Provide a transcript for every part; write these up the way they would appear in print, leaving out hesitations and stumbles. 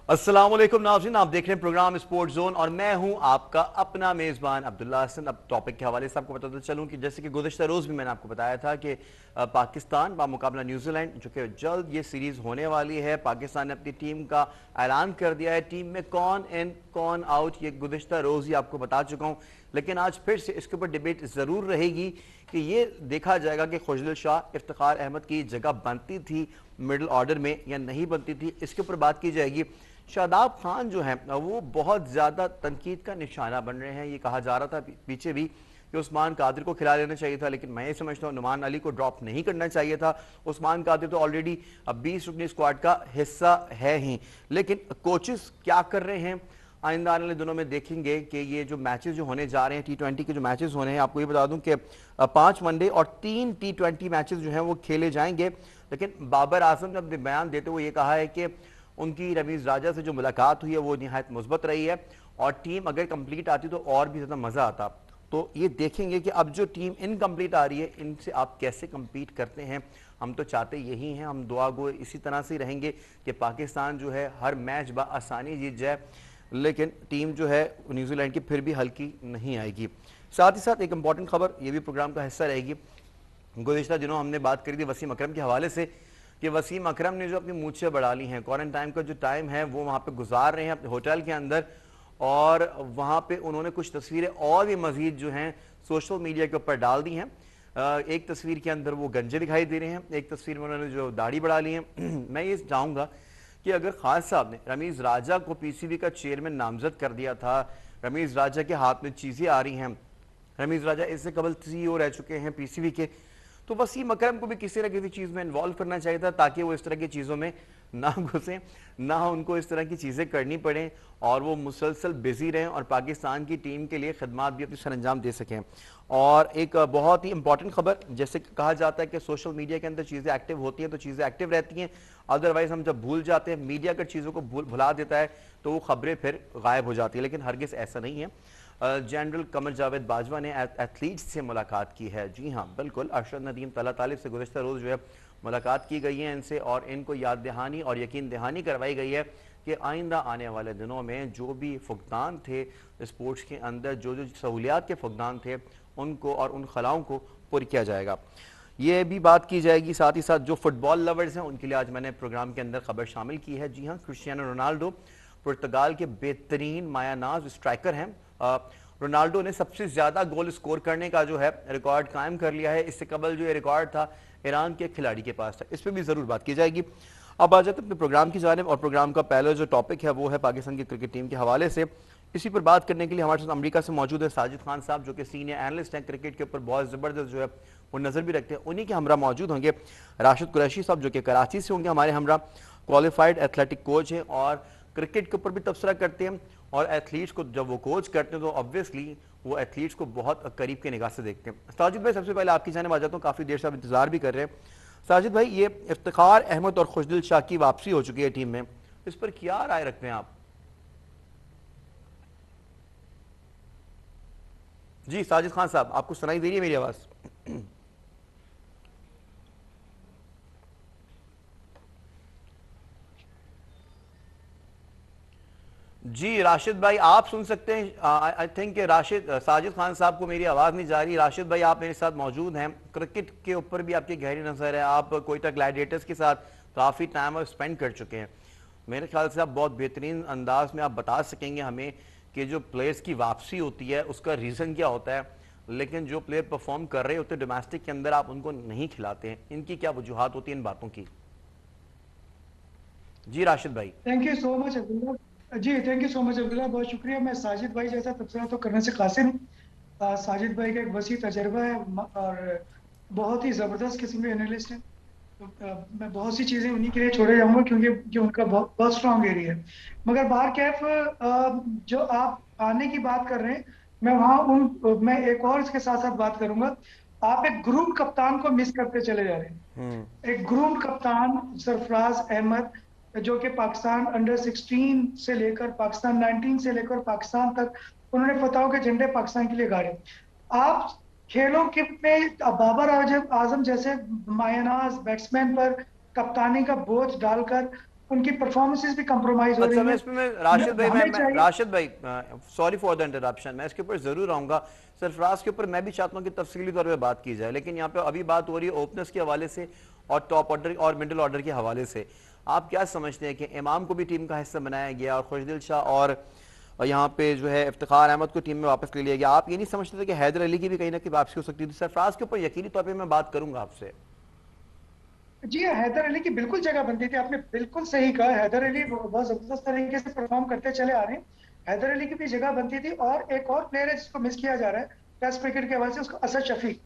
अस्सलाम वालेकुम नाज़रीन, आप देख रहे हैं प्रोग्राम स्पोर्ट जोन और मैं हूं आपका अपना मेज़बान अब्दुल्ला हसन। अब टॉपिक के हवाले से आपको बताता चलूं कि जैसे कि गुज़िश्ता रोज़ भी मैंने आपको बताया था कि पाकिस्तान बामुकाबला न्यूजीलैंड जो कि जल्द ये सीरीज़ होने वाली है, पाकिस्तान ने अपनी टीम का ऐलान कर दिया है। टीम में कौन इन कौन आउट ये गुज़िश्ता रोज़ ही आपको बता चुका हूँ, लेकिन आज फिर से इसके ऊपर डिबेट ज़रूर रहेगी कि ये देखा जाएगा कि खुशदिल शाह इफ्तिखार अहमद की जगह बनती थी मिडिल ऑर्डर में या नहीं बनती थी। इसके ऊपर बात की जाएगी। शादाब खान जो है वो बहुत ज्यादा तनकीद का निशाना बन रहे हैं। ये कहा जा रहा था पीछे भी कि उस्मान कादिर को खिला लेना चाहिए था, लेकिन मैं ये समझता हूँ नुमान अली को ड्रॉप नहीं करना चाहिए था। उस्मान कादिर तो ऑलरेडी 20 रुकनी स्क्वाड का हिस्सा है ही, लेकिन कोचेस क्या कर रहे हैं आइंदा आने वाले दिनों में देखेंगे कि ये जो मैचेस जो होने जा रहे हैं T20 के जो मैचेस होने हैं, आपको ये बता दूं कि 5 वनडे और 3 T20 मैचेस जो हैं वो खेले जाएंगे। लेकिन बाबर आजम ने अपने बयान देते हुए ये कहा है कि उनकी रमीज राजा से जो मुलाकात हुई है वो निहायत मुस्बत रही है और टीम अगर कंप्लीट आती तो और भी ज़्यादा मज़ा आता। तो ये देखेंगे कि अब जो टीम इनकम्प्लीट आ रही है इनसे आप कैसे कम्पीट करते हैं। हम तो चाहते यही हैं, हम दुआ गो इसी तरह से रहेंगे कि पाकिस्तान जो है हर मैच बआसानी जीत जाए, लेकिन टीम जो है न्यूजीलैंड की फिर भी हल्की नहीं आएगी। साथ ही साथ एक इंपॉर्टेंट खबर, ये भी प्रोग्राम का हिस्सा रहेगी। गुज़िश्ता दिनों हमने बात करी थी वसीम अकरम के हवाले से कि वसीम अकरम ने जो अपनी मूछें बढ़ा ली हैं, क्वारंटाइन का जो टाइम है वो वहाँ पे गुजार रहे हैं अपने होटल के अंदर, और वहाँ पे उन्होंने कुछ तस्वीरें और भी मजीद जो हैं सोशल मीडिया के ऊपर डाल दी हैं। एक तस्वीर के अंदर वो गंजे दिखाई दे रहे हैं, एक तस्वीर में उन्होंने जो दाढ़ी बढ़ा ली है। मैं ये चाहूँगा कि अगर खान साहब ने रमीज़ राजा को पीसीबी का चेयरमैन नामजद कर दिया था, रमीज़ राजा के हाथ में चीज़ें आ रही हैं, रमीज़ राजा इससे कबल CEO रह चुके हैं पीसीबी के, तो वसीम अकरम को भी किसी न किसी चीज़ में इन्वॉल्व करना चाहिए था ताकि वो इस तरह की चीज़ों में ना घुसें, ना उनको इस तरह की चीज़ें करनी पड़ें और वो मुसलसल बिजी रहें और पाकिस्तान की टीम के लिए खदमात भी अपनी सरंजाम दे सकें। और एक बहुत ही इंपॉर्टेंट खबर, जैसे कहा जाता है कि सोशल मीडिया के अंदर चीज़ें एक्टिव होती हैं तो चीज़ें एक्टिव रहती हैं, अदरवाइज हम जब भूल जाते हैं, मीडिया अगर चीज़ों को भुला देता है तो वो खबरें फिर गायब हो जाती है, लेकिन हरगिज़ ऐसा नहीं है। जनरल कमर जावेद बाजवा ने एथलीट्स से मुलाकात की है। जी हाँ बिल्कुल, अरशद नदीम तला तालिब से गुज़िश्ता रोज़ जो है मुलाकात की गई है इनसे, और इनको याद दहानी और यकीन दहानी करवाई गई है कि आइंदा आने वाले दिनों में जो भी फुकदान थे स्पोर्ट्स के अंदर, जो जो सहूलियात के फुकदान थे उनको और उन खलाओं को पूरा किया जाएगा। ये भी बात की जाएगी। साथ ही साथ जो फुटबॉल लवर्स हैं उनके लिए आज मैंने प्रोग्राम के अंदर खबर शामिल की है। जी हाँ, क्रिस्टियानो रोनाल्डो पुर्तगाल के बेहतरीन मायानाज स्ट्राइकर हैं। रोनाल्डो ने सबसे ज्यादा गोल स्कोर करने का जो है रिकॉर्ड कायम कर लिया है। इससे कबल जो ये रिकॉर्ड था ईरान के खिलाड़ी के पास था। इस पर भी जरूर बात की जाएगी। अब आ जाते अपने प्रोग्राम की जानिब, और प्रोग्राम का पहला जो टॉपिक है वो है पाकिस्तान की क्रिकेट टीम के हवाले से। इसी पर बात करने के लिए हमारे साथ अमेरिका से मौजूद है साजिद खान साहब, जो कि सीनियर एनालिस्ट हैं, क्रिकेट के ऊपर बहुत जबरदस्त जो है वो नजर भी रखते हैं। उन्हीं के हमरा मौजूद होंगे राशिद कुरैशी साहब, जो कि कराची से होंगे हमारे हमरा, क्वालिफाइड एथलेटिक कोच हैं और क्रिकेट के ऊपर भी तबसरा करते हैं, और एथलीट्स को जब वो कोच करते हैं तो ऑब्वियसली वो एथलीट्स को बहुत करीब के निगाह से देखते हैं। साजिद भाई, सबसे पहले आपकी जानिब आ जाता हूँ, काफ़ी देर से आप इंतजार भी कर रहे हैं। साजिद भाई, ये इफ्तिखार अहमद और खुशदिल शाह की वापसी हो चुकी है टीम में, इस पर क्या राय रखते हैं आप? जी साजिद खान साहब, आपको सुनाई दे रही है मेरी आवाज़? जी राशिद भाई, आप सुन सकते हैं? आई थिंक राशिद साजिद खान साहब को मेरी आवाज़ नहीं जा रही। राशिद भाई, आप मेरे साथ मौजूद हैं, क्रिकेट के ऊपर भी आपकी गहरी नज़र है, आप कोयटा ग्लैडिएटर्स के साथ काफ़ी टाइम स्पेंड कर चुके हैं। मेरे ख्याल से आप बहुत बेहतरीन अंदाज में आप बता सकेंगे हमें कि जो प्लेयर्स की वापसी होती है उसका रीज़न क्या होता है, लेकिन जो प्लेयर परफॉर्म कर रहे होते हैं डोमेस्टिक के अंदर आप उनको नहीं खिलाते हैं, इनकी क्या वजूहत होती है इन बातों की? जी राशिद भाई। Thank you so much Abdullah ji. Thank you so much Abdullah, बहुत शुक्रिया। मैं साजिद भाई जैसा तबसरा तो करने से कासिर हूँ। साजिद भाई का एक वसी तजर्बा है और बहुत ही ज़बरदस्त किस्म के एनालिस्ट हैं। तो मैं बहुत सी चीज़ें उन्हीं के लिए छोड़े जाऊंगा क्योंकि उनका बहुत बहुत स्ट्रॉन्ग एरिया है। मगर बाहरकैफ जो आप आने की बात कर रहे हैं, मैं एक और इसके साथ साथ बात करूंगा। आप एक ग्रूम कप्तान को मिस करते चले जा रहे हैं। हम्म। एक ग्रूम कप्तान सरफराज अहमद, जो कि पाकिस्तान अंडर 16 से लेकर पाकिस्तान 19 से लेकर पाकिस्तान तक उन्होंने फतह के झंडे पाकिस्तान के लिए गाड़े। आप खेलों के में बाबर आजम आजम जैसे मायनाज बैट्समैन पर कप्तानी का बोझ डालकर उनकी परफॉर्मेंसेस भी कंप्रोमाइज हो अच्छा, रही मैं हैं। इसमें मैं राशिद भाई, हमें मैं चाहिए। राशिद भाई, सॉरी फॉर द इंटरप्शन, मैं इसके ऊपर जरूर आऊंगा। सरफराज के ऊपर मैं भी चाहता हूं कि तफसीली तौर पे बात की जाए, लेकिन यहाँ पे अभी बात हो रही है ओपनर्स के हवाले से और टॉप ऑर्डर और मिडिल ऑर्डर के हवाले से। आप क्या समझते हैं कि इमाम को भी टीम का हिस्सा बनाया गया और खुशदिल शाह और यहाँ पे जो है इफ्तिखार अहमद को टीम में वापस ले लिया गया? आप ये नहीं समझते थे कि हैदर अली की भी कहीं ना कहीं वापसी हो सकती थी? सरफराज के ऊपर यकीनी तौर पर मैं बात करूंगा आपसे। जी हाँ, हैदर अली की बिल्कुल जगह बनती थी। आपने बिल्कुल सही कहा, हैदर अली बहुत जबरदस्त तरीके से परफॉर्म करते चले आ रहे हैं। हैदर अली की भी जगह बनती थी। और एक और प्लेयर है जिसको मिस किया जा रहा है टेस्ट क्रिकेट के हवाले से, उसको असद शफी।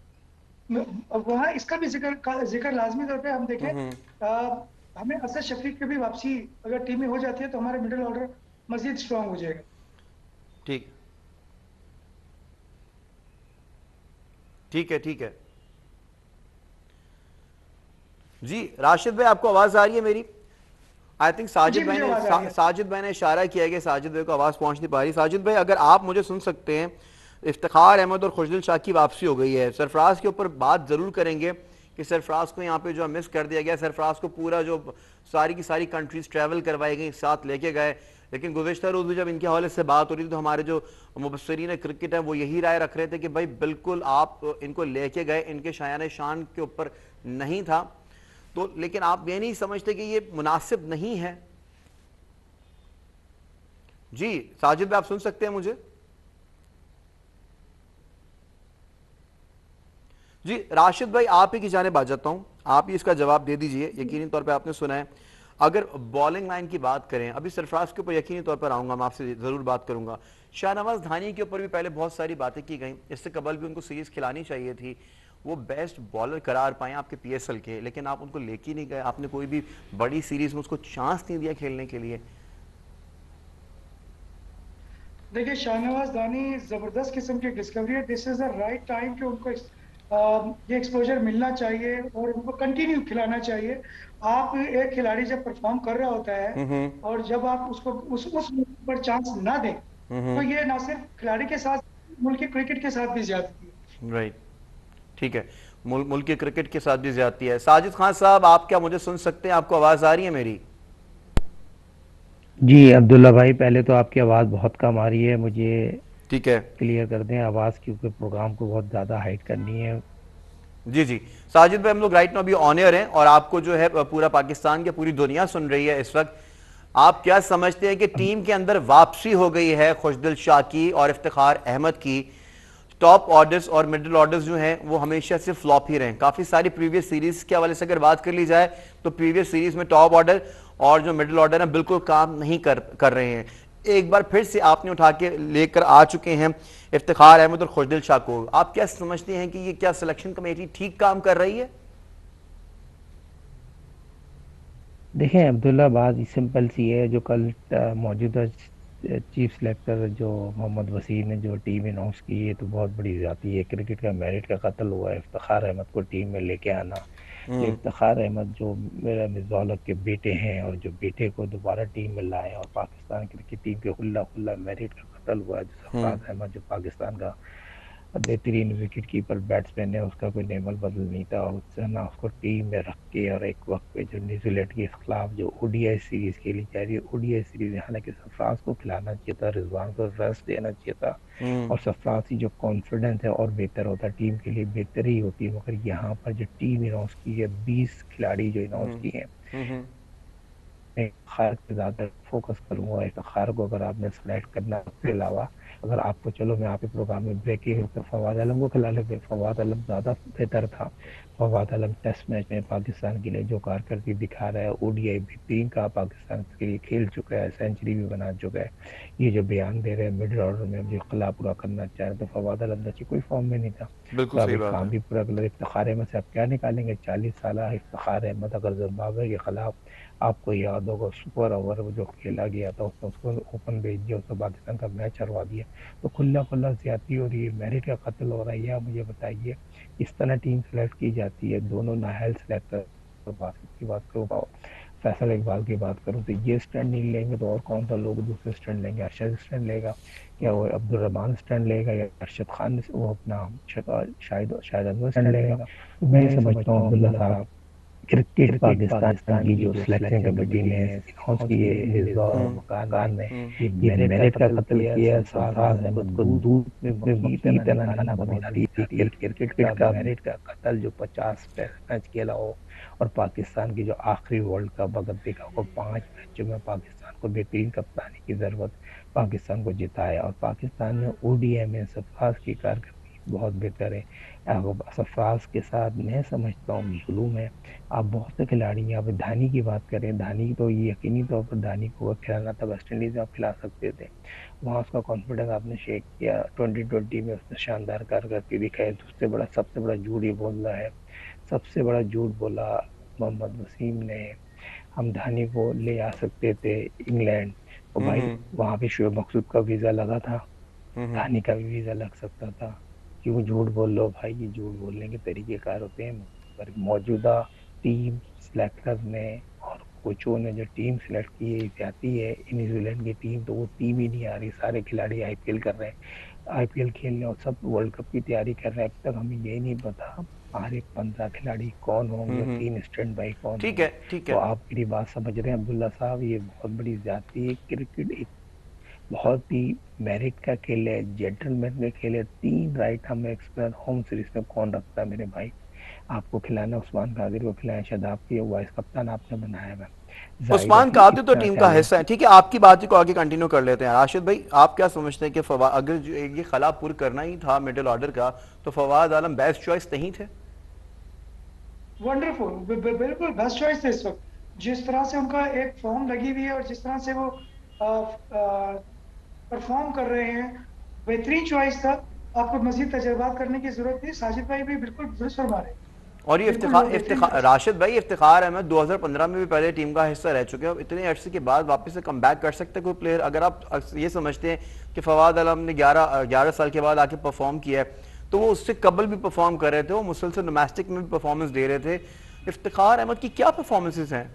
वहाँ इसका भी जिक्र लाजमी तौर पे हम देखें। हमें असद शफी की भी वापसी अगर टीम में हो जाती है तो हमारे मिडिल ऑर्डर मजीद स्ट्रांग हो जाएगा। ठीक, ठीक है, ठीक है। जी राशिद भाई, आपको आवाज आ रही है मेरी? आई थिंक जी, मुझे आवाज आ रही है। साजिद भाई ने इशारा किया है कि साजिद भाई को आवाज पहुंच नहीं पा रही। साजिद भाई, अगर आप मुझे सुन सकते हैं, इफ्तिखार अहमद और खुशदिल शाह की वापसी हो गई है। सरफराज के ऊपर बात जरूर करेंगे कि सरफराज को यहाँ पे जो मिस कर दिया गया। सरफराज को पूरा जो सारी की सारी कंट्रीज ट्रैवल करवाई गई, साथ लेके गए, लेकिन गुज़िश्ता रोज़ भी जब इनके हवाले से बात हो रही थी तो हमारे जो मुबस्सरीन क्रिकेट है वो यही राय रख रहे थे कि भाई बिल्कुल आप इनको लेके गए, इनके शायान शान के ऊपर नहीं था। तो लेकिन आप ये नहीं समझते कि ये मुनासिब नहीं है? जी साजिद भाई, आप सुन सकते हैं मुझे? जी राशिद भाई, आप ही की जानिब आ जाता हूं, आप ही इसका जवाब दे दीजिए। यकीनी तौर पे आपने सुना है। अगर बॉलिंग लाइन की बात करें, अभी सरफराज के ऊपर यकीनी तौर पर आऊंगा, मैं आपसे जरूर बात करूंगा। शाहनवाज धानी के ऊपर भी पहले बहुत सारी बातें की गई, इससे कबल भी उनको सीरीज खिलानी चाहिए थी। वो बेस्ट बॉलर करार पाए आपके पीएसएल के, लेकिन आप उनको लेके नहीं गए। आपने कोई भी बड़ी सीरीज में उसको चांस नहीं दिया खेलने के लिए। देखिए, शाहनवाज दानी जबरदस्त किस्म की डिस्कवरी है। This is the right time कि उनको ये एक्सपोजर मिलना चाहिए और उनको कंटिन्यू खिलाना चाहिए। आप एक खिलाड़ी जब परफॉर्म कर रहा होता है और जब आप उसको उस मौके पर चांस ना दें, तो ये ना सिर्फ खिलाड़ी के साथ, मुल्क के क्रिकेट के साथ भी ज्यादती है। राइट, ठीक है। मुल्क के क्रिकेट के साथ भी ज्यादती है। साजिद खान साहब, आप क्या मुझे सुन सकते हैं? आपको आवाज आ रही है मेरी? जी अब्दुल्ला भाई, पहले तो आपकी आवाज़ बहुत कम आ रही है, मुझे ठीक है। क्लियर कर दें आवाज़, क्योंकि प्रोग्राम को बहुत ज़्यादा हाइट करनी है। जी जी साजिद भाई, हम लोग राइट नाउ अभी ऑन एयर हैं और आपको जो है पूरा पाकिस्तान की पूरी दुनिया सुन रही है इस वक्त। आप क्या समझते हैं कि टीम के अंदर वापसी हो गई है खुशदिल शाह की और इफ्तिखार अहमद की? टॉप ऑर्डर्स और मिडिल ऑर्डर्स जो हैं वो हमेशा से फ्लॉप ही रहे। काफी सारी प्रीवियस सीरीज के हवाले से अगर बात कर ली जाए तो प्रीवियस सीरीज में टॉप ऑर्डर और जो मिडिल ऑर्डर है बिल्कुल काम नहीं कर रहे हैं। एक बार फिर से आपने उठा के लेकर आ चुके हैं इफ्तिखार अहमद और खुशदिल शाह को। आप क्या समझते हैं कि ये क्या सिलेक्शन कमेटी ठीक काम कर रही है? देखें अब्दुल्ला, बात सिंपल सी है। जो कल मौजूदा चीफ सेलेक्टर जो मोहम्मद वसीम ने जो टीम अनाउंस की है, तो बहुत बड़ी जाती है। क्रिकेट का मेरिट का कत्ल हुआ है इफ्तिखार अहमद को टीम में लेके आना। जो इफ्तिखार अहमद जो मेरा मिर्ज़ा के बेटे हैं, और जो बेटे को दोबारा टीम में लाए और पाकिस्तान क्रिकेट टीम के खुला खुला मेरिट का कत्ल हुआ है। जो सरफराज अहमद जो पाकिस्तान का बेहतरीन विकेट कीपर बैट्समैन है, उसका कोई नेमल बदल नहीं था। और उससे ना उसको टीम में रख के, और एक वक्त पे जो न्यूजीलैंड के खिलाफ जो ओडीआई सीरीज खेली जा रही है, ओडीआई सीरीज हालांकि सरफराज को खिलाना चाहिए था, रिजवान को रेस्ट देना चाहिए था, और सरफराज की जो कॉन्फिडेंस है और बेहतर होता, टीम के लिए बेहतर ही होती है। मगर यहाँ पर जो टीम अनाउंस की है, 20 खिलाड़ी जो अनाउंस किए हैं, खार पे ज़्यादा फोकस करूंगा। एक खार को अगर आपने सेलेक्ट करना, उसके अलावा अगर आपको, चलो मैं आपके प्रोग्राम में ब्रेकिंग तो फवाद आलम को खिला लेते। फवाद आलम ज़्यादा बेहतर था। फवाद आलम टेस्ट मैच में पाकिस्तान के लिए जो कारकर्दगी दिखा रहा है, ओडीआई बेहतरीन का पाकिस्तान के लिए खेल चुका है, सेंचुरी भी बना चुका है। ये जो बयान दे रहे हैं मिडिल ऑर्डर में मुझे खिला पूरा करना चाह रहे, तो फवाद आलम अच्छी कोई फॉर्म में नहीं था। बिल्कुल तो अब सही एक बात काम है। भी पूरा कर, इफ्तिखार अहमद से आप क्या निकालेंगे? 40 साल इफ्तिखार अहमद अगर जिम्बाब्वे के खिलाफ, आपको याद होगा सुपर ओवर जो खेला गया था, उसने उसको ओपन भेज दिया, उसको पाकिस्तान का मैच हरवा दिया। तो खुला खुला ज्यादती हो रही है, मेरिट का कत्ल हो रहा है। या मुझे बताइए, इस तरह टीम सेलेक्ट की जाती है? दोनों नाहल सेलेक्टर, बासित की बात करूँ, फैसल इकबाल की बात करूँ, तो ये स्टैंड नहीं लेंगे तो और कौन सा लोग दूसरे स्टैंड लेंगे? अरशद स्टैंड लेगा, या वो अब्दुल रहमान स्टैंड लेगा, या अरशद खान वो अपना शाहिद शाहिद अनवर स्टैंड लेगा? तो मैं ये समझता हूँ अब्दुल्ला साहब क्रिकेट पाकिस्तान की जो सिलेक्शन कमेटी ने अनाउंस की है इस दौर मुकान ने, ये मेरिट का कत्ल किया है। सरफराज अहमद को दूध में मक्खी तरह निकालना बहुत भारी थी। क्रिकेट का मेरिट का कत्ल जो 50 टेस्ट मैच खेला हो, और पाकिस्तान की जो आखिरी वर्ल्ड कप अगर देखा हो, 5 मैचों में पाकिस्तान को बेहतरीन कप्तानी की जरूरत, पाकिस्तान को जिताया। और पाकिस्तान में ओडीआई में सरफराज की कारकर्दगी बहुत बेहतर है। सरफराज के साथ मैं समझता हूँ जुलूम है। आप बहुत से खिलाड़ी यहाँ पे धानी की बात करें, धानी तो ये यकीनी तौर पर धानी को अगर खिलाना था वेस्ट इंडीज में आप खिला सकते थे, वहाँ उसका कॉन्फिडेंस आपने शेक किया। 2020 में उसने शानदार कारकर्दगी दिखाई। सबसे बड़ा झूठ ये बोल रहा है, सबसे बड़ा झूठ बोला मोहम्मद वसीम ने, हम धानी को ले आ सकते थे इंग्लैंड। और भाई वहाँ पे शोएब मकसूद का वीजा लगा था, धानी का भी वीजा लग सकता था। क्यों झूठ बोल लो भाई, ये झूठ बोलने के तरीकेकार होते हैं। पर मौजूदा टीम सिलेक्टर ने और कोचों ने जो टीम सिलेक्ट की जाती है न्यूजीलैंड की टीम, तो वो टीम ही नहीं आ रही। सारे खिलाड़ी आईपीएल कर रहे हैं, आईपीएल खेल रहे हैं और सब वर्ल्ड कप की तैयारी कर रहे हैं। अब तक हमें ये नहीं पता हमारे 15 खिलाड़ी कौन होंगे, 3 स्टैंड बाई कौन ठीक होंगे। है, ठीक तो है। आप मेरी बात समझ रहे हैं अब्दुल्ला साहब, ये बहुत बड़ी ज्यादती है। क्रिकेट एक बहुत ही मेरिट का खेल है, जेंटलमैन का खेल है। 3 right arm expert home series में कौन रखता है मेरे भाई? आपको खिलाना उस्मान कादिर को खिलाया, शायद आपकी वाइस कप्तान आपने बनाया है। जाहिर है उस्मान कि कादिर तो इतना टीम का हिस्सा है। टैलेंट। ठीक है, आपकी बात को आगे कंटिन्यू कर लेते हैं। राशिद भाई, आप क्या समझते हैं कि फवाद, अगर ये खला पूरा करना ही था मिडिल ऑर्डर का, तो फवाद आलम बेस्ट चॉइस नहीं थे? वंडरफुल, बिल्कुल बेस्ट चॉइस है इस वक्त। जिस तरह से उनका एक फॉर्म लगी हुई है और जिस तरह से वो परफॉर्म कर रहे हैं, बेहतरीन चॉइस था। आपको मजीद तजर्बात करने की जरूरत नहीं। साजिद भाई भी बिल्कुल दुरुस्त फरमा रहे हैं। और ये बिल्कुल वो बेहतरीन इफ्तिखार चॉइस। राशिद भाई, इफ्तिखार अहमद 2015 में भी पहले टीम का हिस्सा रह चुके हैं। अब इतने अरसे के बाद वापस से कम बैक कर सकते हैं कोई प्लेयर? अगर आप ये समझते हैं कि फवाद आलम ने 11 साल के बाद आके परफॉर्म किया है, तो वो उससे कबल भी परफॉर्म कर रहे थे, वो मुसलसल डोमेस्टिक में भी परफॉर्मेंस दे रहे थे। इफ्तिखार अहमद की क्या परफॉर्मेंसेज हैं?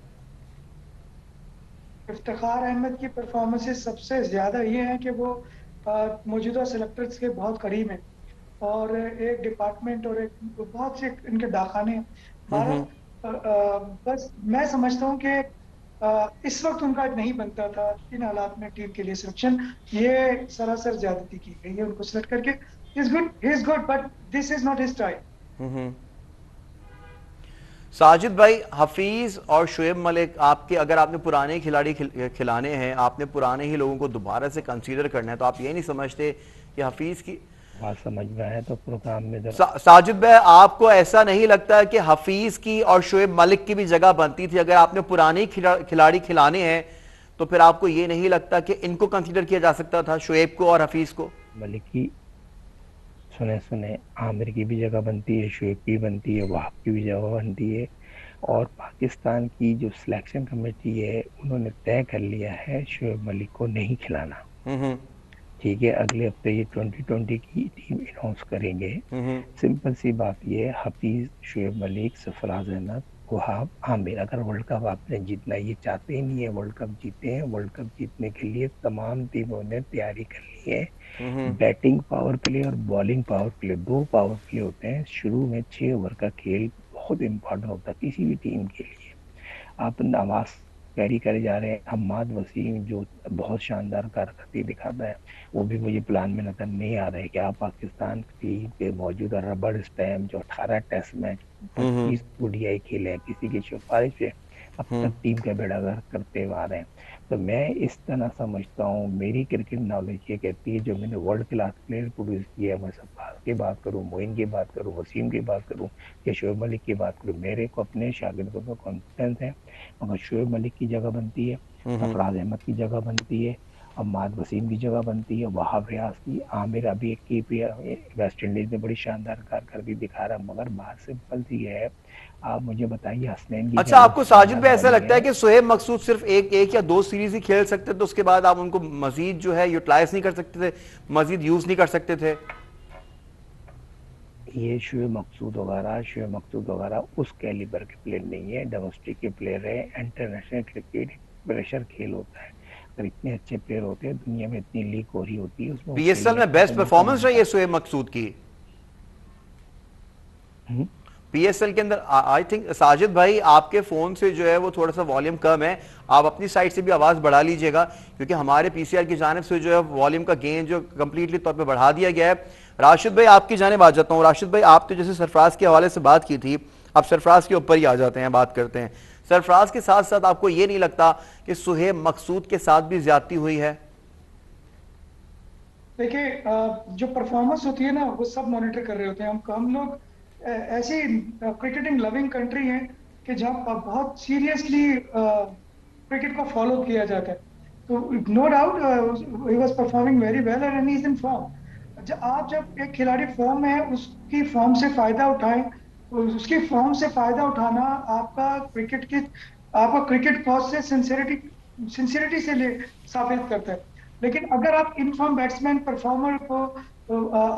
इफ्तिखार अहमद की परफॉर्मेंसेस सबसे ज्यादा ये है कि वो मौजूदा सेलेक्टर्स के बहुत करीब हैं, और एक डिपार्टमेंट और एक बहुत से इनके डाखाने भारत। बस मैं समझता हूँ कि इस वक्त उनका नहीं बनता था इन हालात में टीम के लिए सिलेक्शन। ये सरासर ज्यादती की गई है उनको सिलेक्ट करके। He is good but this is not his time. Sajid भाई, हफीज और शुएब मलिक, आपके अगर आपने पुराने खिलाड़ी खिलाने हैं, आपने पुराने ही लोगों को दोबारा से कंसीडर करना है, तो आप ये नहीं समझते कि हफीज की बात समझ में आया तो प्रोग्राम में जरा। साजिद भाई, आपको ऐसा नहीं लगता कि हफीज की और शुएब मलिक की भी जगह बनती थी? अगर आपने पुराने ही खिलाड़ी खिलाने हैं, तो फिर आपको ये नहीं लगता कि इनको कंसीडर किया जा सकता था, शुएब को और हफीज को? मलिक की सुने सुने आमिर की भी जगह बनती है, शुएब की बनती है, वहाब की भी जगह बनती है। और पाकिस्तान की जो सिलेक्शन कमेटी है उन्होंने तय कर लिया है शुएब मलिक को नहीं खिलाना। हम्म। ठीक है, अगले हफ्ते ये 2020 की टीम अनाउंस करेंगे। सिंपल सी बात ये है, हफीज, शुएब मलिक, सरफराज अहमद, वहाब, आमिर। अगर वर्ल्ड कप आपने जीतना, ये चाहते ही नहीं है वर्ल्ड कप जीते हैं। वर्ल्ड कप जीतने के लिए तमाम टीमों ने तैयारी कर ली है। बैटिंग पावर प्ले और bowling power play, 2 power play होते हैं। शुरू में 6 ओवर का खेल बहुत इंपॉर्टेंट होता है किसी भी टीम के लिए। आप नवाज कैरी करे जा रहे हैं, हम्माद वसीम जो बहुत शानदार कारकर्दगी दिखाता है, वो भी मुझे प्लान में नजर नहीं आ रहा है। कि आप पाकिस्तान टीम के मौजूदा रबड़ स्टैम्प जो 18 टेस्ट मैच 25 ओडीआई खेले हैं, किसी की सिफारिश पे अब तक टीम का बेड़ागर करते हुए आ रहे हैं। तो मैं इस तरह समझता हूँ, मेरी क्रिकेट नॉलेज ये कहती है, जो मैंने वर्ल्ड क्लास प्लेयर प्रोड्यूस किया है, मैं सब्बास की बात करूँ, मोइन की बात करूँ, वसीम की बात करूँ या शोएब मलिक की बात करूँ, मेरे को अपने शागिर्दों पर कॉन्फिडेंस है। मगर शोएब मलिक की जगह बनती है, सरफराज अहमद की जगह बनती है, अम्माद वसीम की जगह बनती है, वहाब रियाज की, आमिर अभी एक की वेस्ट इंडीज में बड़ी शानदार कारकर्दगी दिखा रहा है। मगर बात सिंपल सी है, आप मुझे बताइए हसनैन की अच्छा, क्या आपको साजिद शानदार भाई ऐसा बॉलिंग लगता है है। कि सोहेब मकसूद सिर्फ एक या दो सीरीज ही खेल सकते थे, तो उसके बाद आप उनको मजीद जो है यूटिलाइज नहीं कर सकते थे, मजीद यूज नहीं कर सकते थे? ये शुएब मकसूद वगैरह उस कैलिबर के प्लेयर नहीं है, डोमेस्टिक के प्लेयर है। इंटरनेशनल क्रिकेट प्रेशर खेल होता है। अगर इतने अच्छे प्लेयर होते हैं, दुनिया में इतनी लीग हो रही होती है, उसमें वो पीएसएल खेलने में का बेस्ट उनको मौका परफॉर्मेंस रही मिलता। है सोहेब मकसूद की। हम्म? पीएसएल के अंदर आई थिंक साजिद भाई आपके फोन से जो है वो थोड़ा सा वॉल्यूम कम है, आप अपनी साइड से भी आवाज बढ़ा लीजिएगा, क्योंकि हमारे पीसीआर की जानिब से जो है वॉल्यूम का गेन जो कंप्लीटली तौर पे बढ़ा दिया गया है। राशिद भाई आपकी जानिब आ जाता हूँ। राशिद भाई आप तो जैसे सरफराज के हवाले से बात की थी, अब सरफराज के ऊपर ही आ जाते हैं, बात करते हैं। सरफराज के साथ साथ आपको ये नहीं लगता कि सुहेब मकसूद के साथ भी ज्यादती हुई है? देखिए, जो परफॉर्मेंस होती है ना वो सब मॉनिटर कर रहे होते हैं। हम लोग ऐसी क्रिकेटिंग लविंग कंट्री हैं कि जहाँ बहुत सीरियसली क्रिकेट को फॉलो किया जाता है। तो no doubt he was performing very well and he is in form. आप जब एक खिलाड़ी फॉर्म में है उसकी फॉर्म से फायदा उठाएं, उसकी फॉर्म से फायदा उठाना आपका क्रिकेट कॉज से सिंसियरिटी से साबित करता है। लेकिन अगर आप इनफॉर्म बैट्समैन परफॉर्मर को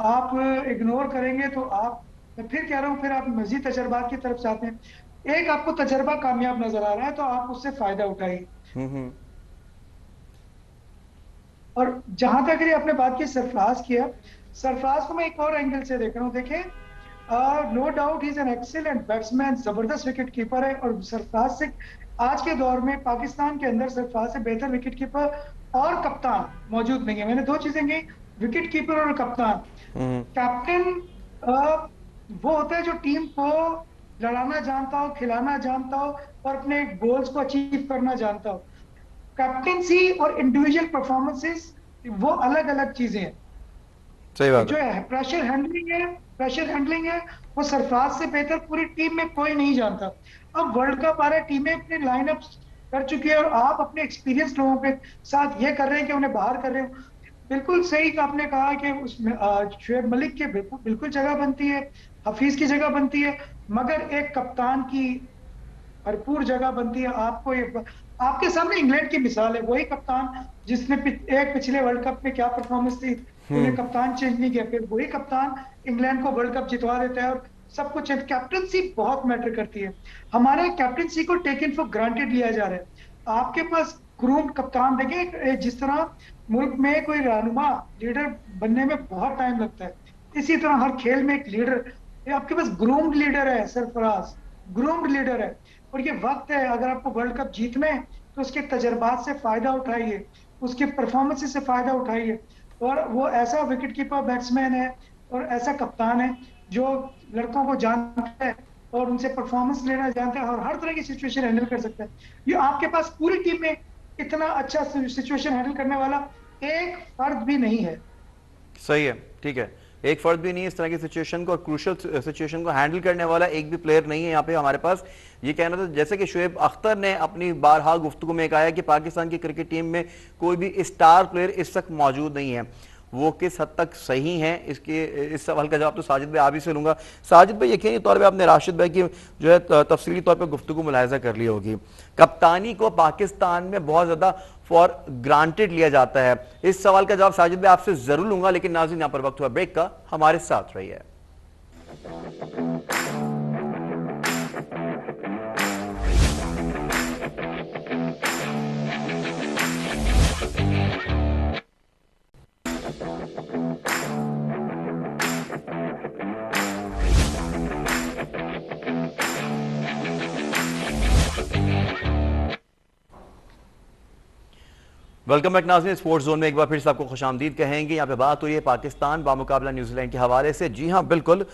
आप इग्नोर करेंगे तो आप, मैं फिर कह रहा हूँ, फिर आप मजीद तजर्बात की तरफ जाते हैं। एक आपको तजर्बा कामयाब नजर आ रहा है तो आप उससे फायदा उठाइए। हम्म। और जहां तक ये आपने बात की सरफराज की है, सरफराज को मैं एक और एंगल से देख रहा हूँ। देखिए, no doubt he is an excellent batsman, जबरदस्त विकेट कीपर है। और सरफराज से आज के दौर में पाकिस्तान के अंदर सरफराज से बेहतर विकेट कीपर और कप्तान मौजूद नहीं है। मैंने दो चीजें कही, विकेट कीपर और कप्तान। कैप्टन वो होता है जो टीम को लड़ाना जानता हो, खिलाना जानता हो और अपने गोल्स को अचीव करना जानता हो। कैप्टेंसी और इंडिविजुअल परफॉर्मेंसेस वो अलग अलग चीजें हैं। सही बात जो है। है प्रेशर हैंडलिंग है वो सरफराज से बेहतर पूरी टीम में कोई नहीं जानता। अब वर्ल्ड कप आ रहा है, टीमें अपने लाइनअप कर चुकी है और आप अपने एक्सपीरियंस लोगों के साथ ये कर रहे हैं कि उन्हें बाहर कर रहे हो। बिल्कुल सही आपने कहा कि उसमें शुएब मलिक के बिल्कुल जगह बनती है, हफीज की जगह बनती है, मगर एक कप्तान की भरपूर जगह बनती है। आपके सामने इंग्लैंड की मिसाल है, वही कप्तान जिसने एक पिछले वर्ल्ड कप में क्या परफॉर्मेंस थी, उन्हें कप्तान चेंज नहीं किया, फिर वही कप्तान इंग्लैंड को वर्ल्ड कप जितवा देता है और सब कुछ। कैप्टनसी बहुत मैटर करती है। हमारे कैप्टनसी को टेकन फॉर ग्रांटेड लिया जा रहा है। आपके पास ग्रूम्ड कप्तान, देखिए जिस तरह मुल्क में कोई रहनुमा लीडर बनने में बहुत टाइम लगता है, इसी तरह हर खेल में एक लीडर, आपके पास ग्रूम्ड लीडर है सरफराज, ग्रूम्ड लीडर है। और ये वक्त है, अगर आपको वर्ल्ड कप जीतना है तो उसके तजर्बात से फायदा उठाइए, उसके परफॉर्मेंस से फायदा उठाइए। और वो ऐसा विकेट कीपर बैट्समैन है और ऐसा कप्तान है जो लड़कों को जानता है और उनसे परफॉर्मेंस लेना जानता है और हर तरह की सिचुएशन हैंडल कर सकता है। ये आपके पास पूरी टीम में इतना अच्छा सिचुएशन हैंडल करने वाला एक फर्द भी नहीं है। सही है, ठीक है, एक फर्द भी नहीं है इस तरह की सिचुएशन को और क्रूशियल सिचुएशन को हैंडल करने वाला एक भी प्लेयर नहीं है यहाँ पे हमारे पास। ये कहना था जैसे कि शुएब अख्तर ने अपनी बारहा गुफ्तगू में कहा है कि पाकिस्तान की क्रिकेट टीम में कोई भी स्टार प्लेयर इस वक्त मौजूद नहीं है। वो किस हद तक सही है, इस सवाल का जवाब तो साजिद भाई आप ही से लूंगा। साजिद भाई, यकीनी तौर पे आपने राशिद भाई की जो है तफसीली तौर पे गुफ्तगू मुलाहिजा कर ली होगी। कप्तानी को पाकिस्तान में बहुत ज्यादा फॉर ग्रांटेड लिया जाता है। इस सवाल का जवाब साजिद भाई आपसे जरूर लूंगा, लेकिन नाज़रीन यहाँ पर वक्त हुआ ब्रेक का, हमारे साथ रहिए। वेलकम बैक नाज़रीन, स्पोर्ट्स जोन में एक बार फिर से आपको खुशामदीद कहेंगे। यहाँ पे बात हुई है पाकिस्तान बामुकाबला न्यूजीलैंड के हवाले से। जी हाँ, बिल्कुल,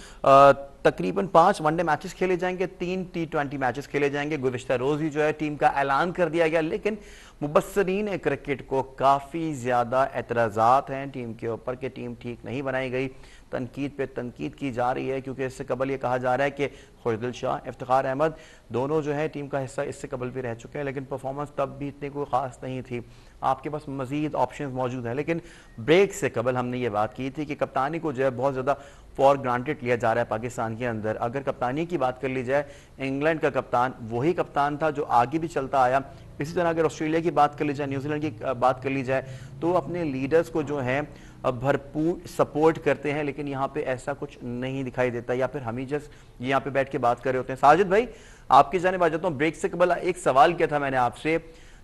तकरीबन 5 वनडे मैचेस खेले जाएंगे, 3 T20 मैचेस खेले जाएंगे। गुज़िश्ता रोज ही जो है टीम का ऐलान कर दिया गया, लेकिन मुबस्सरीन क्रिकेट को काफ़ी ज़्यादा एतराज़ात हैं टीम के ऊपर कि टीम ठीक नहीं बनाई गई। तनकीद पे तनकीद की जा रही है, क्योंकि इससे कबल ये कहा जा रहा है कि खुशदिल शाह, इफ्तिखार अहमद दोनों जो है टीम का हिस्सा इससे कबल भी रह चुके हैं, लेकिन परफॉर्मेंस तब भी इतनी कोई ख़ास नहीं थी। आपके पास मजीद ऑप्शन मौजूद हैं, लेकिन ब्रेक से कबल हमने ये बात की थी कि कप्तानी को जो है बहुत ज़्यादा फॉर ग्रांटेड लिया जा रहा है पाकिस्तान के अंदर। अगर कप्तानी की बात कर ली जाए, इंग्लैंड का कप्तान वही कप्तान था जो आगे भी चलता आया। इसी तरह अगर ऑस्ट्रेलिया की बात कर ली जाए, न्यूजीलैंड की बात कर ली जाए, तो अपने लीडर्स को जो है भरपूर सपोर्ट करते हैं, लेकिन यहाँ पे ऐसा कुछ नहीं दिखाई देता, या फिर हम ही जस्ट यहाँ पे बैठ के बात कर रहे होते हैं। साजिद भाई, आपकी जानिब आ जाता हूँ। ब्रेक से कबल एक सवाल किया था मैंने आपसे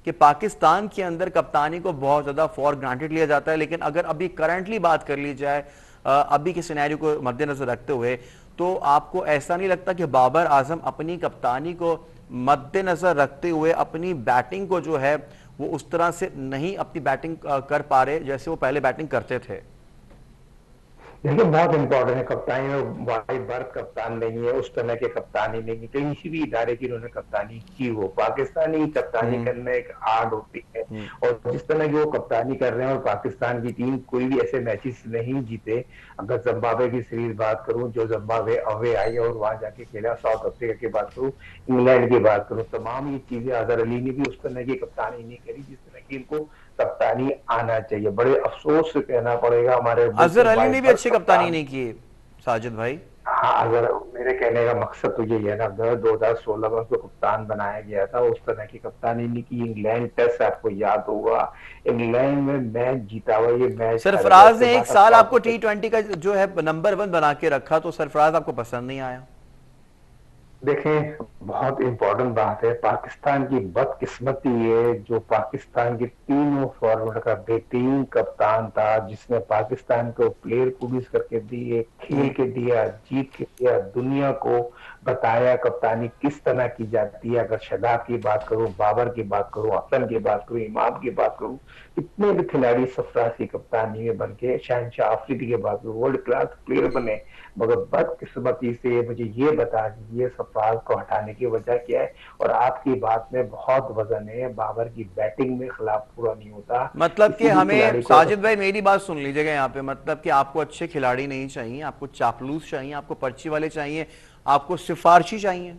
कि पाकिस्तान के अंदर कप्तानी को बहुत ज्यादा फॉर ग्रांटेड लिया जाता है, लेकिन अगर अभी करंटली बात कर ली जाए, अभी के सिनेरियो को मद्देनजर रखते हुए, तो आपको ऐसा नहीं लगता कि बाबर आजम अपनी कप्तानी को मद्देनजर रखते हुए अपनी बैटिंग को जो है वो उस तरह से नहीं अपनी बैटिंग कर पा रहे जैसे वो पहले बैटिंग करते थे? देखिए बहुत इंपॉर्टेंट है, कप्तानी में वाइड बर्थ कप्तान नहीं है, उस तरह के कप्तानी नहीं है, किसी भी इदारे की उन्होंने कप्तानी की हो। पाकिस्तानी कप्तानी करना एक आर्ट होती है, और जिस तरह की वो कप्तानी कर रहे हैं, और पाकिस्तान की टीम कोई भी ऐसे मैचेस नहीं जीते। अगर जिम्बाब्वे की सीरीज बात करूं, जो जिम्बाब्वे अवे आई और वहां जाके खेला, साउथ अफ्रीका की बात करूं, इंग्लैंड की बात करूं, तमाम ये चीजें अजहर अली ने भी उस तरह की कप्तानी नहीं करी जिस तरह की इनको कप्तानी आना चाहिए। बड़े अफसोस से कहना पड़ेगा हमारे अजहर अली ने भी अच्छी कप्तानी नहीं की साजिद भाई। हाँ, अगर मेरे कहने का मकसद तो यही है ना, अगर 2016 में उसको कप्तान बनाया गया था, उस तरह की कप्तानी नहीं की। इंग्लैंड टेस्ट आपको याद होगा, इंग्लैंड में मैच जीता हुआ, ये मैच सरफराज ने एक साल आपको T20 का जो है नंबर 1 बना के रखा, तो सरफराज आपको पसंद नहीं आया? देखें, बहुत इंपॉर्टेंट बात है, पाकिस्तान की बदकिस्मती है जो पाकिस्तान के तीनों फॉरवर्ड का बेहतरीन कप्तान था, जिसने पाकिस्तान को प्लेयर प्रोड्यूस करके दिए, खेल के दिया, जीत के दिया, दुनिया को बताया कप्तानी किस तरह की जाती है। अगर शदाब की बात करूं, बाबर की बात करूं, हसन की बात करूं, इमाम की बात करूं, कितने भी खिलाड़ी सरफराज की कप्तानी में बन के, शहनशाह अफरीदी की बात करूं, वर्ल्ड क्लास प्लेयर बने। मगर बदकिस्मती से मुझे ये बता दीजिए सरफराज को हटाने की वजह क्या है। और आपकी बात में बहुत वजन है, बाबर की बैटिंग में खिलाफ पूरा नहीं होता। मतलब कि हमें, को साजिद भाई मेरी बात सुन लीजिएगा यहाँ पे, मतलब कि आपको अच्छे खिलाड़ी नहीं चाहिए, आपको चापलूस चाहिए, आपको पर्ची वाले चाहिए, आपको सिफारशी चाहिए।